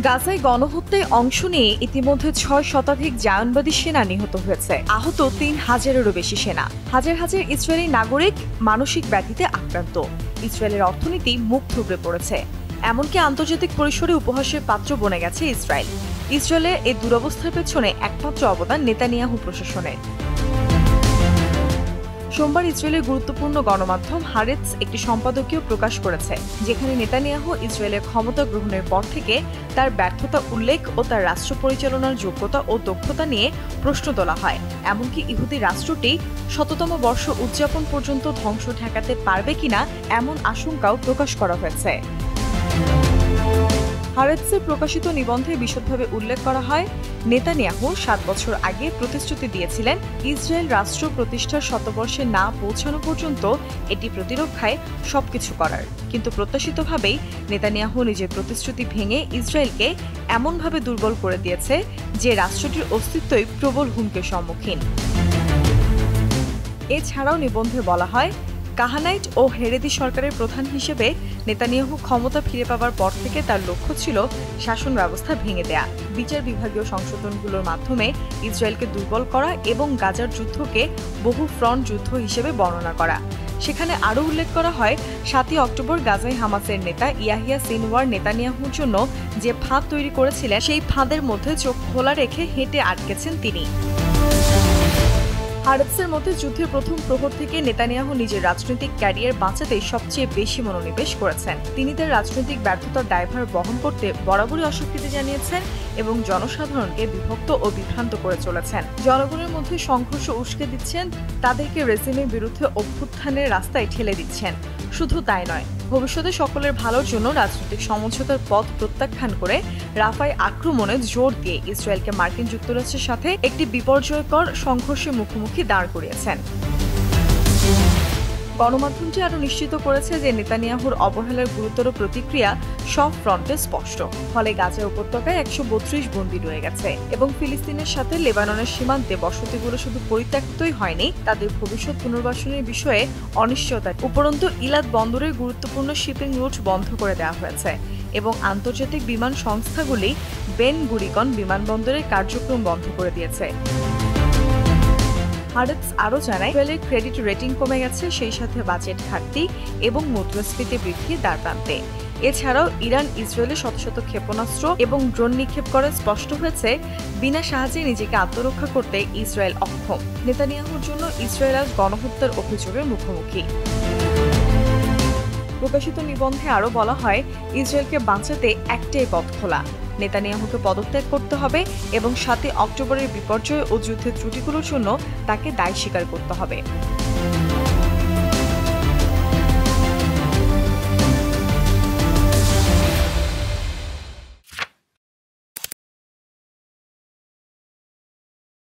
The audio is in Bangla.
গাজায় গণহত্যায় অংশ নিয়ে ইতিমধ্যে ৬ শতাধিক জায়নবাদী সেনা নিহত হয়েছে, আহত ৩,০০০-এরও বেশি সেনা। হাজার হাজার ইসরায়েলি নাগরিক মানসিক ব্যাধিতে আক্রান্ত। ইসরায়েলের অর্থনীতি মুখ থুবড়ে পড়েছে, এমনকি আন্তর্জাতিক পরিসরে উপহাসের পাত্র বনে গেছে ইসরায়েল। ইসরায়েলের এই দুরবস্থার পেছনে একমাত্র অবদান নেতানিয়াহু প্রশাসনের। সোমবার ইসরায়েলের গুরুত্বপূর্ণ গণমাধ্যম হারেটস একটি সম্পাদকীয় প্রকাশ করেছে, যেখানে নেতানিয়াহু ইসরায়েলের ক্ষমতা গ্রহণের পর থেকে তার ব্যর্থতা উল্লেখ ও তার রাষ্ট্র পরিচালনার যোগ্যতা ও দক্ষতা নিয়ে প্রশ্ন তোলা হয়। এমনকি ইহুদি রাষ্ট্রটি শততম বর্ষ উদযাপন পর্যন্ত ধ্বংস ঠেকাতে পারবে কিনা এমন আশঙ্কাও প্রকাশ করা হয়েছে। হারেটসের প্রকাশিত নিবন্ধে বিশদভাবে উল্লেখ করা হয়, নেতানিয়াহু ৭ বছর আগে প্রতিশ্রুতি দিয়েছিলেন ইসরায়েল রাষ্ট্র প্রতিষ্ঠার শতবর্ষে না পৌঁছানো পর্যন্ত এটি প্রতিরক্ষায় সবকিছু করার। কিন্তু প্রত্যাশিতভাবেই নেতানিয়াহু নিজের প্রতিশ্রুতি ভেঙে ইসরায়েলকে এমনভাবে দুর্বল করে দিয়েছে যে রাষ্ট্রটির অস্তিত্বই প্রবল হুমকির সম্মুখীন। এছাড়াও নিবন্ধে বলা হয়, কাহানাইট ও হেরেদি সরকারের প্রধান হিসেবে নেতানিয়াহু ক্ষমতা ফিরে পাওয়ার পর থেকে তার লক্ষ্য ছিল শাসন ব্যবস্থা ভেঙে দেয়া, বিচার বিভাগীয় সংশোধনগুলোর মাধ্যমে ইসরায়েলকে দুর্বল করা এবং গাজার যুদ্ধকে বহু ফ্রন্ট যুদ্ধ হিসেবে বর্ণনা করা। সেখানে আরও উল্লেখ করা হয়, ৭ই অক্টোবর গাজায় হামাসের নেতা ইয়াহিয়া সিনওয়ার নেতানিয়াহুর জন্য যে ফাঁদ তৈরি করেছিলেন, সেই ফাঁদের মধ্যে চোখ খোলা রেখে হেঁটে আটকেছেন তিনি। হারেটসের মধ্যে যুদ্ধের প্রথম প্রহর থেকে নেতানিয়াহু নিজের রাজনৈতিক ক্যারিয়ার বাঁচাতে সবচেয়ে বেশি মনোনিবেশ করেছেন। তিনি তার রাজনৈতিক ব্যর্থতার দায়ভার বহন করতে বরাবরই অস্বীকৃতি জানিয়েছেন এবং জনসাধারণকে বিভক্ত ও বিভ্রান্ত করে চলেছেন। জনগণের মধ্যে সংঘর্ষ উস্কে দিচ্ছেন, তাদেরকে রেজিমের বিরুদ্ধে অভ্যুত্থানের রাস্তায় ঠেলে দিচ্ছেন। শুধু তাই নয়, ভবিষ্যতে সকলের ভালোর জন্য রাজনৈতিক সমঝোতার পথ প্রত্যাখ্যান করে রাফায় আক্রমণে জোর দিয়ে ইসরায়েলকে মার্কিন যুক্তরাষ্ট্রের সাথে একটি বিপর্যয়কর সংঘর্ষের মুখোমুখি দাঁড় করিয়েছেন। গণমাধ্যমটি আরও নিশ্চিত করেছে যে নেতানিয়াহুর অবহেলার গুরুতর প্রতিক্রিয়া সব ফ্রন্টে স্পষ্ট। ফলে গাজা উপত্যকায় ১৩২ বন্দী রয়ে গেছে এবং ফিলিস্তিনের সাথে লেবাননের সীমান্তে বসতিগুলো শুধু পরিত্যক্তই হয়নি, তাদের ভবিষ্যৎ পুনর্বাসনের বিষয়ে অনিশ্চয়তা। উপরন্তু ইলাদ বন্দরের গুরুত্বপূর্ণ শিপিং রুট বন্ধ করে দেওয়া হয়েছে এবং আন্তর্জাতিক বিমান সংস্থাগুলি বেন গুরিগন বিমানবন্দরের কার্যক্রম বন্ধ করে দিয়েছে। হারেটস আরও জানায়, ইসরায়েলের ক্রেডিট রেটিং কমে গেছে, সেই সাথে বাজেট ঘাটতি এবং মুদ্রাস্ফীতি বৃদ্ধির দ্বারপ্রান্তে। এছাড়াও ইরান ইসরায়েলে শত শত ক্ষেপণাস্ত্র এবং ড্রোন নিক্ষেপ করে স্পষ্ট হয়েছে, বিনা সাহায্যে নিজেকে আত্মরক্ষা করতে ইসরায়েল অক্ষম। নেতানিয়াহুর জন্য ইসরায়েল আজ গণহত্যার অভিযোগের মুখোমুখি। প্রকাশিত নিবন্ধে আরও বলা হয়, ইসরায়েলকে বাঁচাতে একটাই পথ খোলা, নেতানিয়াহুকে পদত্যাগ করতে হবে এবং ৭ই অক্টোবরের বিপর্যয় ও যুদ্ধের ত্রুটিগুলোর জন্য তাকে দায় স্বীকার করতে হবে।